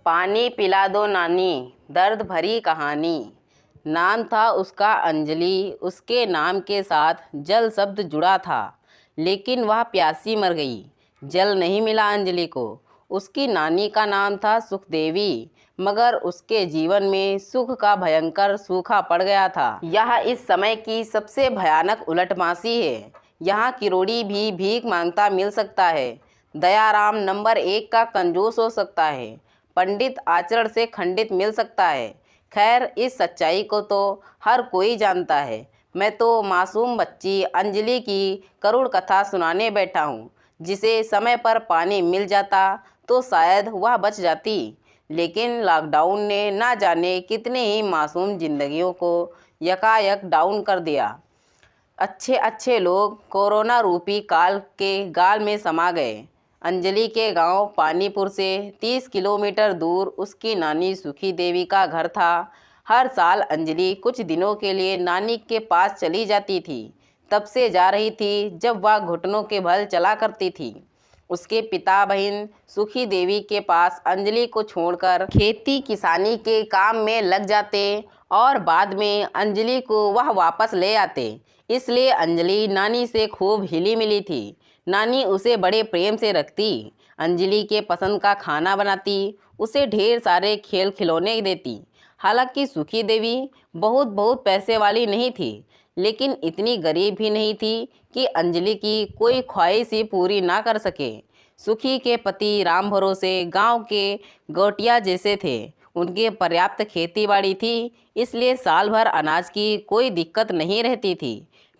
पानी पिला दो नानी, दर्द भरी कहानी। नाम था उसका अंजलि, उसके नाम के साथ जल शब्द जुड़ा था, लेकिन वह प्यासी मर गई। जल नहीं मिला अंजलि को। उसकी नानी का नाम था सुखदेवी, मगर उसके जीवन में सुख का भयंकर सूखा पड़ गया था। यह इस समय की सबसे भयानक उलटमासी है। यहाँ किरोड़ी भी भीख मांगता मिल सकता है, दयाराम नंबर 1 का कंजूस हो सकता है, पंडित आचरण से खंडित मिल सकता है। खैर, इस सच्चाई को तो हर कोई जानता है। मैं तो मासूम बच्ची अंजलि की करुण कथा सुनाने बैठा हूँ। जिसे समय पर पानी मिल जाता तो शायद वह बच जाती, लेकिन लॉकडाउन ने ना जाने कितने ही मासूम जिंदगियों को यकायक डाउन कर दिया। अच्छे अच्छे लोग कोरोना रूपी काल के गाल में समा गए। अंजलि के गांव पानीपुर से 30 किलोमीटर दूर उसकी नानी सुखी देवी का घर था। हर साल अंजलि कुछ दिनों के लिए नानी के पास चली जाती थी। तब से जा रही थी जब वह घुटनों के बल चला करती थी। उसके पिता बहन सुखी देवी के पास अंजलि को छोड़कर खेती किसानी के काम में लग जाते और बाद में अंजलि को वह वापस ले आते। इसलिए अंजलि नानी से खूब हिली मिली थी। नानी उसे बड़े प्रेम से रखती, अंजलि के पसंद का खाना बनाती, उसे ढेर सारे खेल खिलौने देती। हालांकि सुखी देवी बहुत बहुत पैसे वाली नहीं थी, लेकिन इतनी गरीब भी नहीं थी कि अंजलि की कोई ख्वाहिश ही पूरी ना कर सके। सुखी के पति राम भरोसे गांव के गोटिया जैसे थे। उनके पर्याप्त खेती बाड़ी थी, इसलिए साल भर अनाज की कोई दिक्कत नहीं रहती थी।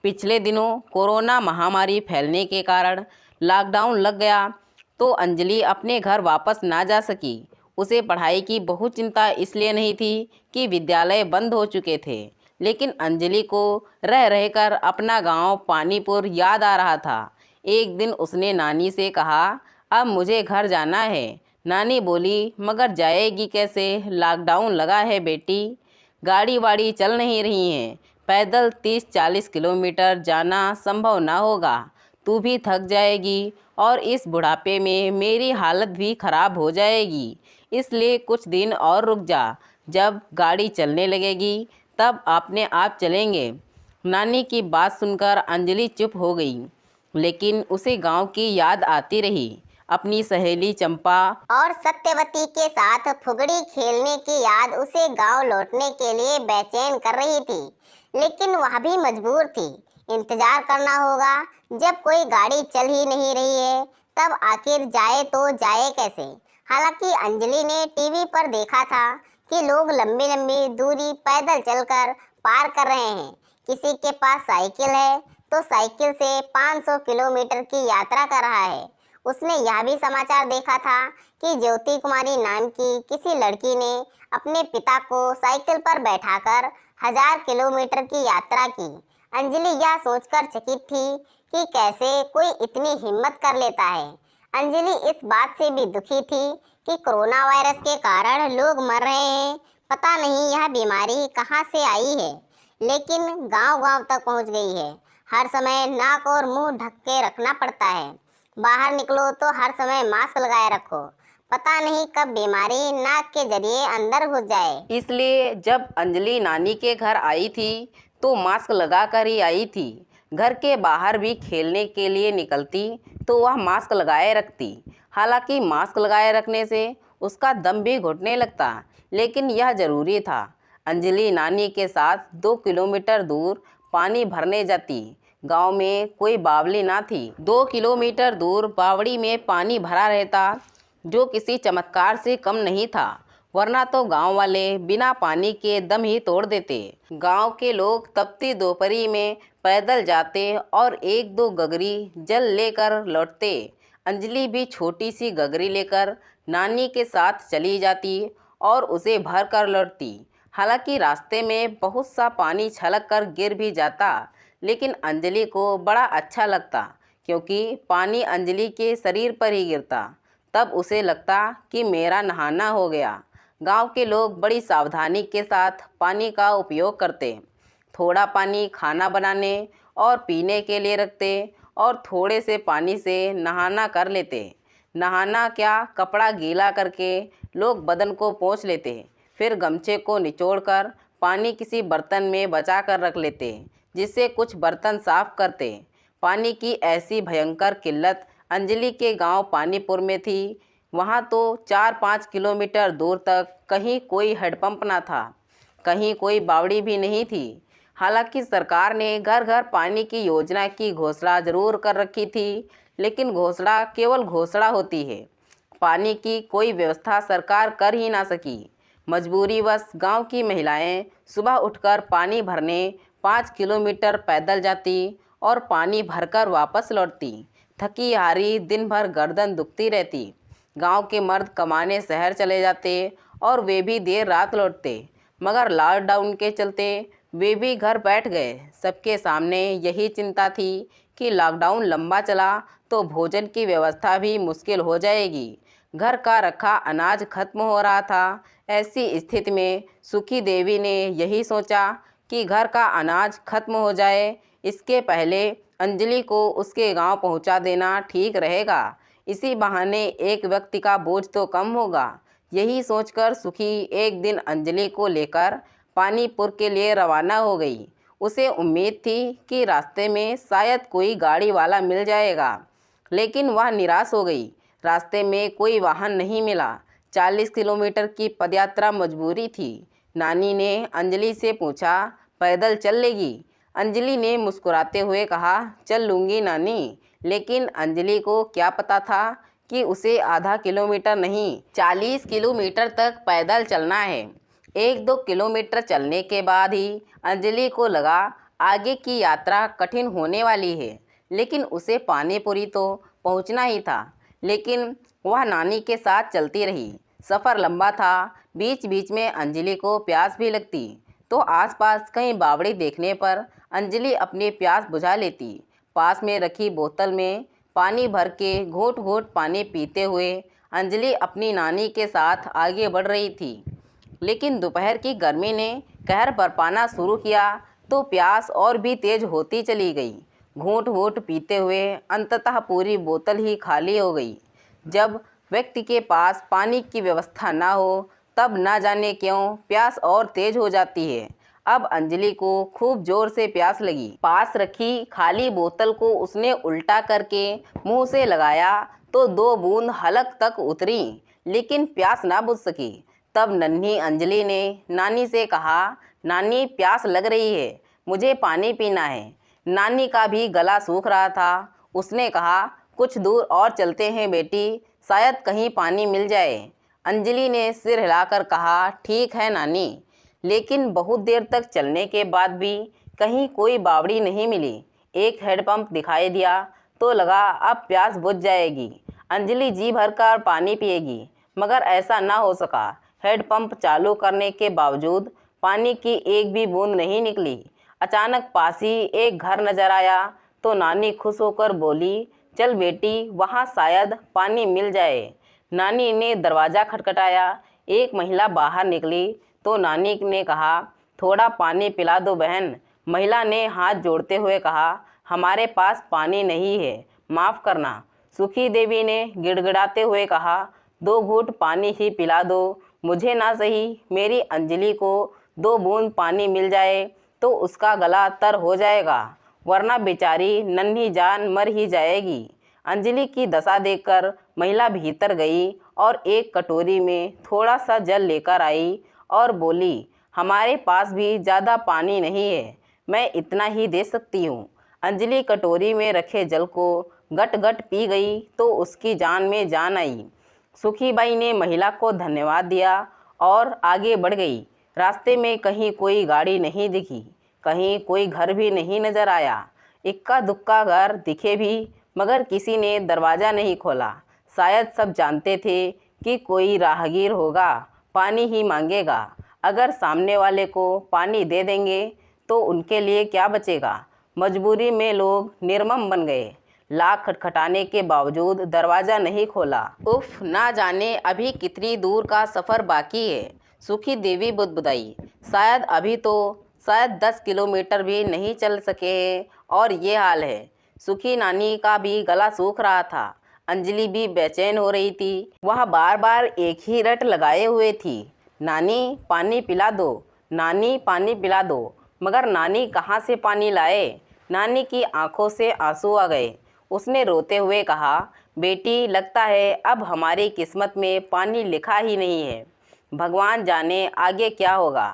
पिछले दिनों कोरोना महामारी फैलने के कारण लॉकडाउन लग गया तो अंजलि अपने घर वापस ना जा सकी। उसे पढ़ाई की बहुत चिंता इसलिए नहीं थी कि विद्यालय बंद हो चुके थे, लेकिन अंजलि को रह रहकर अपना गांव पानीपुर याद आ रहा था। एक दिन उसने नानी से कहा, अब मुझे घर जाना है। नानी बोली, मगर जाएगी कैसे, लॉकडाउन लगा है बेटी, गाड़ी वाड़ी चल नहीं रही हैं, पैदल 30-40 किलोमीटर जाना संभव ना होगा, तू भी थक जाएगी और इस बुढ़ापे में मेरी हालत भी खराब हो जाएगी, इसलिए कुछ दिन और रुक जा, जब गाड़ी चलने लगेगी तब अपने आप चलेंगे। नानी की बात सुनकर अंजलि चुप हो गई, लेकिन उसे गांव की याद आती रही, अपनी सहेली चंपा और सत्यवती के साथ फुगड़ी खेलने की याद उसे गांव लौटने के लिए बेचैन कर रही थी। लेकिन वह भी मजबूर थी, इंतजार करना होगा। जब कोई गाड़ी चल ही नहीं रही है तब आखिर जाए तो जाए कैसे। हालांकि अंजलि ने टीवी पर देखा था कि लोग लंबी लंबी दूरी पैदल चलकर पार कर रहे हैं। किसी के पास साइकिल है तो साइकिल से 500 किलोमीटर की यात्रा कर रहा है। उसने यह भी समाचार देखा था कि ज्योति कुमारी नाम की किसी लड़की ने अपने पिता को साइकिल पर बैठाकर 1000 किलोमीटर की यात्रा की। अंजलि यह सोचकर चकित थी कि कैसे कोई इतनी हिम्मत कर लेता है। अंजलि इस बात से भी दुखी थी कि कोरोना वायरस के कारण लोग मर रहे हैं। पता नहीं यह बीमारी कहाँ से आई है, लेकिन गांव-गांव तक पहुंच गई है। हर समय नाक और मुंह ढक के रखना पड़ता है। बाहर निकलो तो हर समय मास्क लगाए रखो, पता नहीं कब बीमारी नाक के जरिए अंदर घुस जाए। इसलिए जब अंजलि नानी के घर आई थी तो मास्क लगा कर ही आई थी। घर के बाहर भी खेलने के लिए निकलती तो वह मास्क लगाए रखती। हालांकि मास्क लगाए रखने से उसका दम भी घुटने लगता, लेकिन यह ज़रूरी था। अंजलि नानी के साथ 2 किलोमीटर दूर पानी भरने जाती। गांव में कोई बावली ना थी। 2 किलोमीटर दूर बावड़ी में पानी भरा रहता, जो किसी चमत्कार से कम नहीं था, वरना तो गांव वाले बिना पानी के दम ही तोड़ देते। गांव के लोग तपती दोपहरी में पैदल जाते और 1-2 गगरी जल लेकर लौटते। अंजलि भी छोटी सी गगरी लेकर नानी के साथ चली जाती और उसे भर कर लौटती। हालांकि रास्ते में बहुत सा पानी छलक कर गिर भी जाता, लेकिन अंजलि को बड़ा अच्छा लगता, क्योंकि पानी अंजलि के शरीर पर ही गिरता। तब उसे लगता कि मेरा नहाना हो गया। गांव के लोग बड़ी सावधानी के साथ पानी का उपयोग करते। थोड़ा पानी खाना बनाने और पीने के लिए रखते और थोड़े से पानी से नहाना कर लेते। नहाना क्या, कपड़ा गीला करके लोग बदन को पोंछ लेते, फिर गमछे को निचोड़कर पानी किसी बर्तन में बचा कर रख लेते, जिससे कुछ बर्तन साफ करते। पानी की ऐसी भयंकर किल्लत अंजलि के गांव पानीपुर में थी। वहां तो 4-5 किलोमीटर दूर तक कहीं कोई हैंडपंप ना था, कहीं कोई बावड़ी भी नहीं थी। हालांकि सरकार ने घर घर पानी की योजना की घोषणा जरूर कर रखी थी, लेकिन घोषणा केवल घोषणा होती है। पानी की कोई व्यवस्था सरकार कर ही ना सकी। मजबूरीवश गांव की महिलाएं सुबह उठकर पानी भरने 5 किलोमीटर पैदल जाती और पानी भरकर वापस लौटती। थकी हारी दिन भर गर्दन दुखती रहती। गांव के मर्द कमाने शहर चले जाते और वे भी देर रात लौटते, मगर लॉकडाउन के चलते वे भी घर बैठ गए। सबके सामने यही चिंता थी कि लॉकडाउन लंबा चला तो भोजन की व्यवस्था भी मुश्किल हो जाएगी। घर का रखा अनाज खत्म हो रहा था। ऐसी स्थिति में सुखी देवी ने यही सोचा कि घर का अनाज खत्म हो जाए, इसके पहले अंजलि को उसके गांव पहुंचा देना ठीक रहेगा। इसी बहाने एक व्यक्ति का बोझ तो कम होगा। यही सोचकर सुखी एक दिन अंजलि को लेकर पानीपुर के लिए रवाना हो गई। उसे उम्मीद थी कि रास्ते में शायद कोई गाड़ी वाला मिल जाएगा, लेकिन वह निराश हो गई। रास्ते में कोई वाहन नहीं मिला। 40 किलोमीटर की पदयात्रा मजबूरी थी। नानी ने अंजलि से पूछा, पैदल चल लेगी? अंजलि ने मुस्कुराते हुए कहा, चल लूँगी नानी। लेकिन अंजलि को क्या पता था कि उसे आधा किलोमीटर नहीं 40 किलोमीटर तक पैदल चलना है। 1-2 किलोमीटर चलने के बाद ही अंजलि को लगा आगे की यात्रा कठिन होने वाली है, लेकिन उसे पानीपुरी तो पहुंचना ही था। लेकिन वह नानी के साथ चलती रही। सफ़र लंबा था। बीच बीच में अंजलि को प्यास भी लगती, तो आसपास कहीं बावड़ी देखने पर अंजलि अपनी प्यास बुझा लेती। पास में रखी बोतल में पानी भर के घोट घोट पानी पीते हुए अंजलि अपनी नानी के साथ आगे बढ़ रही थी। लेकिन दोपहर की गर्मी ने कहर बरपाना शुरू किया तो प्यास और भी तेज होती चली गई। घूंट घूंट पीते हुए अंततः पूरी बोतल ही खाली हो गई। जब व्यक्ति के पास पानी की व्यवस्था ना हो, तब ना जाने क्यों प्यास और तेज हो जाती है। अब अंजलि को खूब जोर से प्यास लगी। पास रखी खाली बोतल को उसने उल्टा करके मुंह से लगाया तो 2 बूंद हलक तक उतरी, लेकिन प्यास ना बुझ सकी। तब नन्ही अंजलि ने नानी से कहा, नानी प्यास लग रही है, मुझे पानी पीना है। नानी का भी गला सूख रहा था। उसने कहा, कुछ दूर और चलते हैं बेटी, शायद कहीं पानी मिल जाए। अंजलि ने सिर हिलाकर कहा, ठीक है नानी। लेकिन बहुत देर तक चलने के बाद भी कहीं कोई बावड़ी नहीं मिली। एक हैंडपंप दिखाई दिया तो लगा अब प्यास बुझ जाएगी, अंजलि जी भरकर पानी पिएगी, मगर ऐसा ना हो सका। हैंडपंप चालू करने के बावजूद पानी की एक भी बूंद नहीं निकली। अचानक पास ही एक घर नजर आया तो नानी खुश होकर बोली, चल बेटी, वहाँ शायद पानी मिल जाए। नानी ने दरवाज़ा खटखटाया। एक महिला बाहर निकली तो नानी ने कहा, थोड़ा पानी पिला दो बहन। महिला ने हाथ जोड़ते हुए कहा, हमारे पास पानी नहीं है, माफ़ करना। सुखी देवी ने गिड़गिड़ाते हुए कहा, 2 घूंट पानी ही पिला दो, मुझे ना सही, मेरी अंजलि को 2 बूंद पानी मिल जाए तो उसका गला तर हो जाएगा, वरना बेचारी नन्ही जान मर ही जाएगी। अंजलि की दशा देखकर महिला भीतर गई और एक कटोरी में थोड़ा सा जल लेकर आई और बोली, हमारे पास भी ज़्यादा पानी नहीं है, मैं इतना ही दे सकती हूँ। अंजलि कटोरी में रखे जल को गट गट पी गई तो उसकी जान में जान आई। सुखीबाई ने महिला को धन्यवाद दिया और आगे बढ़ गई। रास्ते में कहीं कोई गाड़ी नहीं दिखी, कहीं कोई घर भी नहीं नजर आया। इक्का दुक्का घर दिखे भी, मगर किसी ने दरवाज़ा नहीं खोला। शायद सब जानते थे कि कोई राहगीर होगा, पानी ही मांगेगा। अगर सामने वाले को पानी दे देंगे तो उनके लिए क्या बचेगा। मजबूरी में लोग निर्मम बन गए। लाख खटखटाने के बावजूद दरवाज़ा नहीं खोला। उफ, ना जाने अभी कितनी दूर का सफ़र बाकी है। सुखी देवी बुदबुदाई, शायद अभी तो 10 किलोमीटर भी नहीं चल सके हैं और ये हाल है। सुखी नानी का भी गला सूख रहा था। अंजलि भी बेचैन हो रही थी। वह बार बार एक ही रट लगाए हुए थी, नानी पानी पिला दो, नानी पानी पिला दो। मगर नानी कहाँ से पानी लाए? नानी की आंखों से आंसू आ गए। उसने रोते हुए कहा, बेटी लगता है अब हमारी किस्मत में पानी लिखा ही नहीं है। भगवान जाने आगे क्या होगा।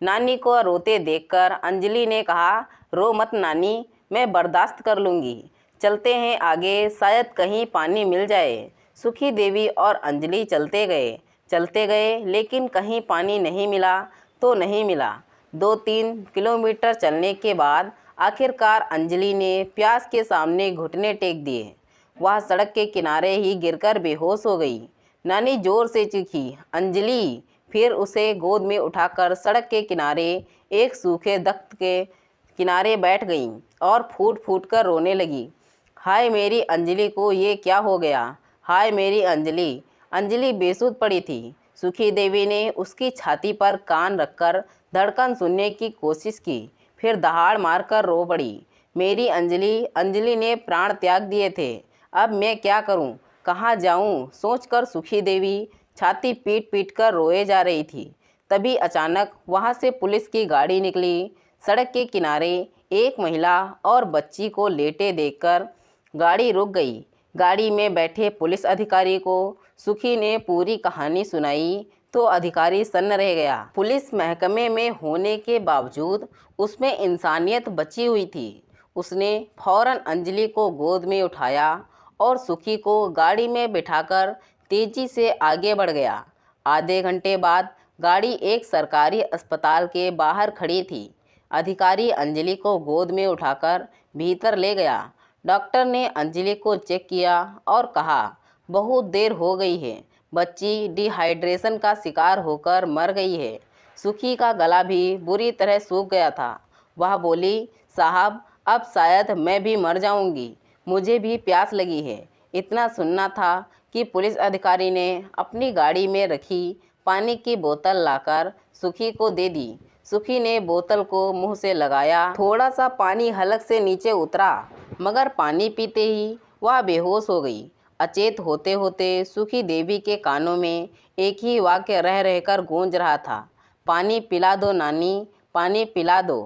नानी को रोते देखकर अंजलि ने कहा, रो मत नानी, मैं बर्दाश्त कर लूँगी। चलते हैं आगे, शायद कहीं पानी मिल जाए। सुखी देवी और अंजलि चलते गए लेकिन कहीं पानी नहीं मिला तो नहीं मिला। 2-3 किलोमीटर चलने के बाद आखिरकार अंजलि ने प्यास के सामने घुटने टेक दिए। वह सड़क के किनारे ही गिरकर बेहोश हो गई। नानी जोर से चीखी, अंजलि! फिर उसे गोद में उठाकर सड़क के किनारे एक सूखे दख्त के किनारे बैठ गई और फूट फूट कर रोने लगी। हाय मेरी अंजलि को ये क्या हो गया? हाय मेरी अंजलि! अंजलि बेसुध पड़ी थी। सुखी देवी ने उसकी छाती पर कान रखकर धड़कन सुनने की कोशिश की, फिर दहाड़ मारकर रो पड़ी। मेरी अंजलि! अंजलि ने प्राण त्याग दिए थे। अब मैं क्या करूं? कहाँ जाऊं? सोचकर सुखी देवी छाती पीट पीट कर रोए जा रही थी। तभी अचानक वहां से पुलिस की गाड़ी निकली। सड़क के किनारे एक महिला और बच्ची को लेटे देखकर गाड़ी रुक गई। गाड़ी में बैठे पुलिस अधिकारी को सुखी ने पूरी कहानी सुनाई तो अधिकारी सन्न रह गया। पुलिस महकमे में होने के बावजूद उसमें इंसानियत बची हुई थी। उसने फौरन अंजलि को गोद में उठाया और सुखी को गाड़ी में बिठाकर तेजी से आगे बढ़ गया। आधे घंटे बाद गाड़ी एक सरकारी अस्पताल के बाहर खड़ी थी। अधिकारी अंजलि को गोद में उठाकर भीतर ले गया। डॉक्टर ने अंजलि को चेक किया और कहा, बहुत देर हो गई है, बच्ची डिहाइड्रेशन का शिकार होकर मर गई है। सुखी का गला भी बुरी तरह सूख गया था। वह बोली, साहब अब शायद मैं भी मर जाऊंगी, मुझे भी प्यास लगी है। इतना सुनना था कि पुलिस अधिकारी ने अपनी गाड़ी में रखी पानी की बोतल लाकर सुखी को दे दी। सुखी ने बोतल को मुंह से लगाया। थोड़ा सा पानी हलक से नीचे उतरा, मगर पानी पीते ही वह बेहोश हो गई। अचेत होते होते सुखी देवी के कानों में एक ही वाक्य रह रहकर गूंज रहा था, पानी पिला दो नानी, पानी पिला दो।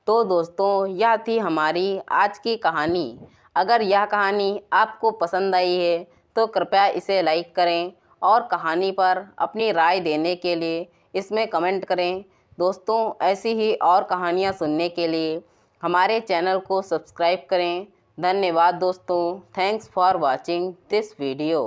तो दोस्तों, यह थी हमारी आज की कहानी। अगर यह कहानी आपको पसंद आई है तो कृपया इसे लाइक करें और कहानी पर अपनी राय देने के लिए इसमें कमेंट करें। दोस्तों, ऐसी ही और कहानियाँ सुनने के लिए हमारे चैनल को सब्सक्राइब करें। धन्यवाद दोस्तों। Thanks for watching this video.